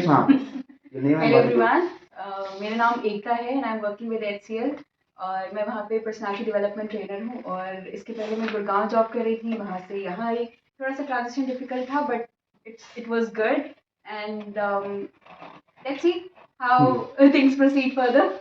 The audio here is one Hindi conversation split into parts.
ma'am. Your name and hello what you do. Everyone, मेरा नाम एकता है and I am working with HCL और मैं वहाँ पे पर्सनालिटी डेवलपमेंट ट्रेनर हूँ। और इसके पहले मैं गुड़गांव जॉब कर रही थी, वहाँ से यहाँ आई। थोड़ा सा ट्रांजिशन डिफिकल्ट था but it was good and let's see how things proceed further.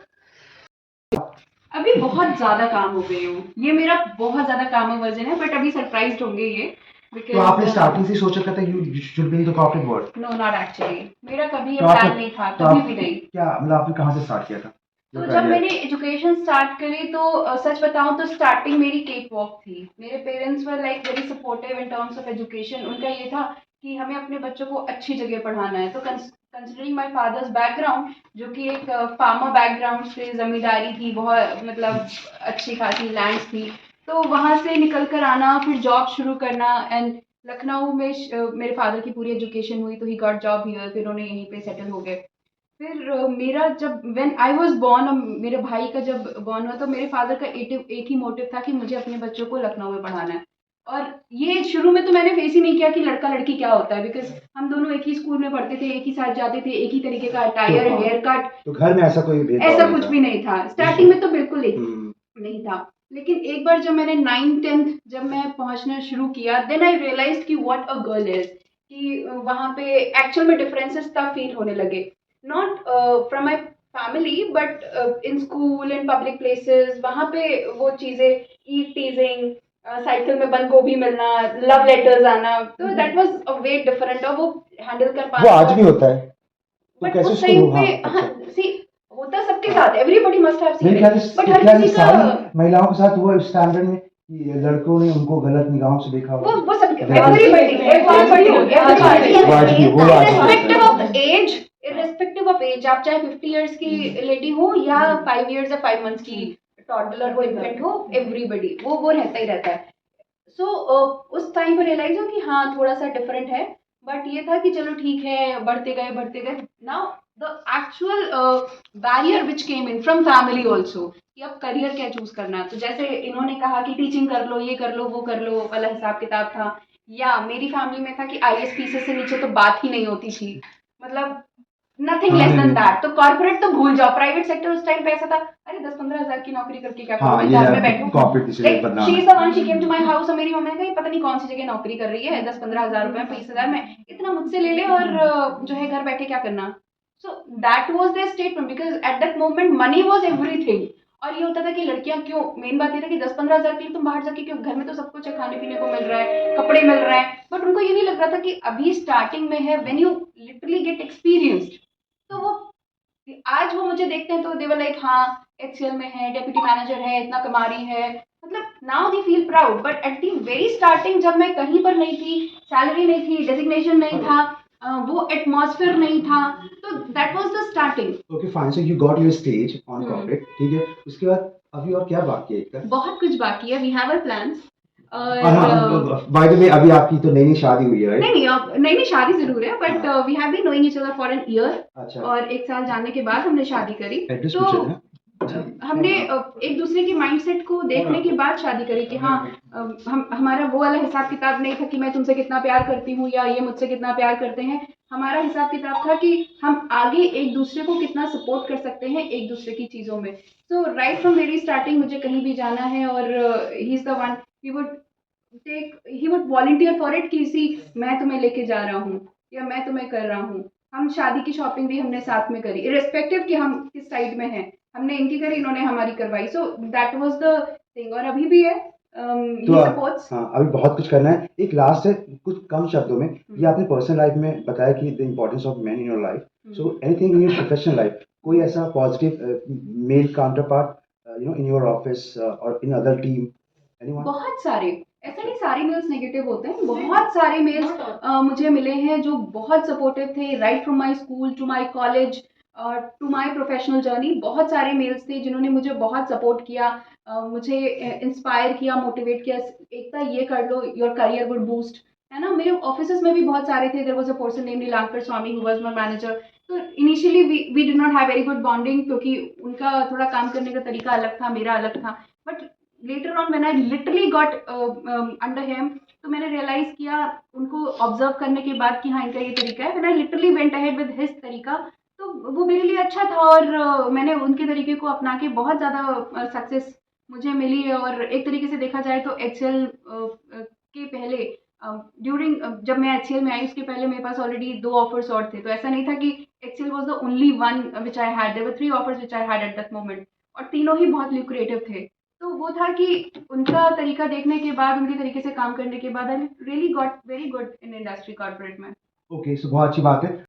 अभी बहुत ज़्यादा काम हो गई हूँ, ये मेरा बहुत ज़्यादा काम वर्जन है बट अभी सरप्राइज्ड होंगे ये तो आपने स्टार्टिंग से सोचा था you should be in the corporate world. No not actually, मेरा कभी ये तो प्लान आपने नहीं था, तो कभी आप भी नहीं। क्या मतलब आपने कहाँ से स्टार्ट किया था? तो जब मैंने एजुकेशन स्टार्ट करी तो सच बताऊं तो स्टार्टिंग मेरी केक वॉक थी। मेरे parents were like very supportive in terms of education. उनका ये था कि हमें अपने बच्चों को अच्छी जगह पढ़ाना है। तो कंसिडरिंग माय फादर्स बैकग्राउंड, जो कि एक फार्मर बैकग्राउंड से, जमींदारी थी, बहुत मतलब अच्छी खासी लैंड्स थी, तो वहाँ से निकल कर आना, फिर जॉब शुरू करना एंड लखनऊ में मेरे फादर की पूरी एजुकेशन हुई तो ही गॉट जॉब हियर, फिर उन्हें यहीं पे सेटल हो गए। फिर मेरा जब व्हेन आई वाज बॉर्न, मेरे भाई का जब बॉर्न हुआ तो मेरे फादर का एक ही मोटिव था कि मुझे अपने बच्चों को लखनऊ में पढ़ाना है। और ये शुरू में तो मैंने फेस ही नहीं किया कि लड़का लड़की क्या होता है, बिकॉज हम दोनों एक ही स्कूल में पढ़ते थे, एक ही साथ जाते थे, एक ही तरीके का अटायर, हेयर कट, तो घर में ऐसा कोई भेदभाव ऐसा नहीं कुछ था? भी नहीं था। स्टार्टिंग में तो बिल्कुल नहीं था। लेकिन एक बार जब मैंने 9th 10th जब मैं पहुंचना शुरू किया, देन आई रियलाइज कि व्हाट अ गर्ल इज, कि वहाँ पे एक्चुअल में डिफरेंसेस तब फील होने लगे। Not from my family but in school, in public places, वहाँ पे वो चीज़ें, ईव टीजिंग, साइकिल में बंद गोभी मिलना, लव लेटर्स आना, तो that was a way different और वो हैंडल कर वो पाना आज भी होता है तो बट कैसे उस उसको टाइम पे हाँ हाँ अच्छा सी होता सबके साथ, एवरीबॉडी मस्ट हैव सीन मेरे ख्याल इट, से बट मेरे हर ख्याल से किसी का सारी महिलाओं के साथ हुआ इस स्टैंडर्ड में कि लड़कों ने उनको गलत निगाहों से देखा वो होगा। वो सब Definitely. एवरीबॉडी वो आज भी इररेस्पेक्टिव होता ऑफ है। एज, इररेस्पेक्टिव ऑफ एज, आप चाहे 50 इयर्स की लेडी हो या 5 इयर्स या 5 मंथ्स की टॉडलर हो, इन्फेंट हो, एवरीबॉडी वो रहता ही रहता है। सो उस टाइम पर रियलाइज हो कि हाँ थोड़ा सा डिफरेंट है, बट ये था कि चलो ठीक है, बढ़ते गए। Now the actual barrier which came in from family also, कि अब करियर क्या चूज करना है। तो जैसे इन्होंने कहा कि टीचिंग कर लो, ये कर लो, वो कर लो वाला हिसाब किताब था, या मेरी फैमिली में था कि IAS PCS से नीचे तो बात ही नहीं होती थी, मतलब नथिंग लेस देन दैट। तो कॉर्पोरेट तो भूल जाओ, प्राइवेट सेक्टर उस टाइम पे ऐसा था, अरे 10-15 हजार की नौकरी करके क्या हाँ करोगे, ये घर में बैठो। कॉर्पोरेट से लाइक बदनाम शी है। Is the one, she came to my house और मेरी मम्मी ने कहा ये पता नहीं कौन सी जगह नौकरी कर रही है, 10-15 हजार रुपए, 20 हजार में, इतना मुझसे ले ले और जो है घर बैठे क्या करना। So that was their statement, because at that moment money was everything. और ये होता था कि लड़कियां क्यों, मेन बात ये था कि 10-15 हजार के लिए तुम बाहर जाके क्यों, घर में तो सब कुछ है, खाने पीने को मिल रहा है, कपड़े मिल रहे हैं, बट उनको ये नहीं लग रहा था कि अभी स्टार्टिंग में है, when you literally get experienced. तो वो आज वो मुझे देखते हैं तो दे वर लाइक हाँ HCL में है, डेप्यूटी मैनेजर है, इतना कमा रही है, मतलब now they feel proud. But at the very starting जब मैं कहीं पर नहीं थी, सैलरी नहीं थी, डेजिग्नेशन नहीं था, वो एटमॉस्फेयर नहीं था, तो that was the starting. Okay fine, so you got your stage on corporate, ठीक है, उसके बाद अभी और क्या बाकी है इसका? बहुत कुछ बाकी है, वी हैव आवर प्लान्स। और बाय द वे अभी आपकी तो नई शादी हुई है, राइट? नहीं शादी जरूर है, but we have been knowing each other for an year. अच्छा। और 1 साल जानने के बाद हमने शादी करी। एड्रेस तो पूछे थे ना? हमने एक दूसरे के माइंडसेट को देखने के बाद शादी करी कि हाँ हम हमारा वो वाला हिसाब किताब नहीं था कि मैं तुमसे कितना प्यार करती हूँ या ये मुझसे कितना प्यार करते हैं। हमारा हिसाब किताब था कि हम आगे एक दूसरे को कितना सपोर्ट कर सकते हैं एक दूसरे की चीज़ों में। सो राइट फ्रॉम वेरी स्टार्टिंग मुझे कहीं भी जाना है और he is the one, he would volunteer for it कि सी मैं तुम्हें लेके जा रहा हूँ या मैं तुम्हें कर रहा हूँ। हम शादी की शॉपिंग भी हमने साथ में करी, इरेस्पेक्टिव कि हम किस साइड में हैं, हमने इनकी करी, इन्होंने हमारी करवाई। सो दैट वाज द थिंग, और अभी भी है। तो ही सपोर्ट्स। हाँ अभी बहुत कुछ करना है। एक लास्ट है, कुछ कम शब्दों में, ये आपने पर्सनल लाइफ में बताया कि the importance of man in your life, so anything in your professional life, कोई ऐसा positive male counterpart in your office और इन अदर टीम, एनीवन? बहुत सारे, ऐसा नहीं सारे मेल्स नेगेटिव होते हैं, बहुत सारे मेल्स मुझे मिले हैं जो बहुत सपोर्टिव थे, right from my school to my college to my professional journey. बहुत सारे मेल्स थे जिन्होंने मुझे बहुत सपोर्ट किया, मुझे इंस्पायर किया, मोटिवेट किया, एकता ये कर लो, योर करियर वुड बूस्ट, है ना। मेरे ऑफिस में भी बहुत सारे थे, there was a person name Nilankar Swami who was my manager. तो initially we did not have very good bonding, क्योंकि उनका थोड़ा काम करने का तरीका अलग था, मेरा अलग था, but later on when I literally got under him, तो मैंने रियलाइज किया उनको ऑब्जर्व करने के बाद कि हाँ इनका ये तरीका है। When I literally went ahead with his तरीका, तो वो मेरे लिए अच्छा था, और मैंने उनके तरीके को अपना के बहुत ज़्यादा सक्सेस मुझे मिली है। और एक तरीके से देखा जाए तो एक्सेल के पहले, ड्यूरिंग जब मैं एचसीएल में आई उसके पहले मेरे पास ऑलरेडी 2 ऑफर्स और थे। तो ऐसा नहीं था कि Excel was the only one which I had, there were 3 offers which I had at that moment, और तीनों ही बहुत ल्यूक्रेटिव थे। तो वो था कि उनका तरीका देखने के बाद, उनके तरीके से काम करने के बाद I really got very good in industry corporate में। ओके, सो बहुत अच्छी बात है।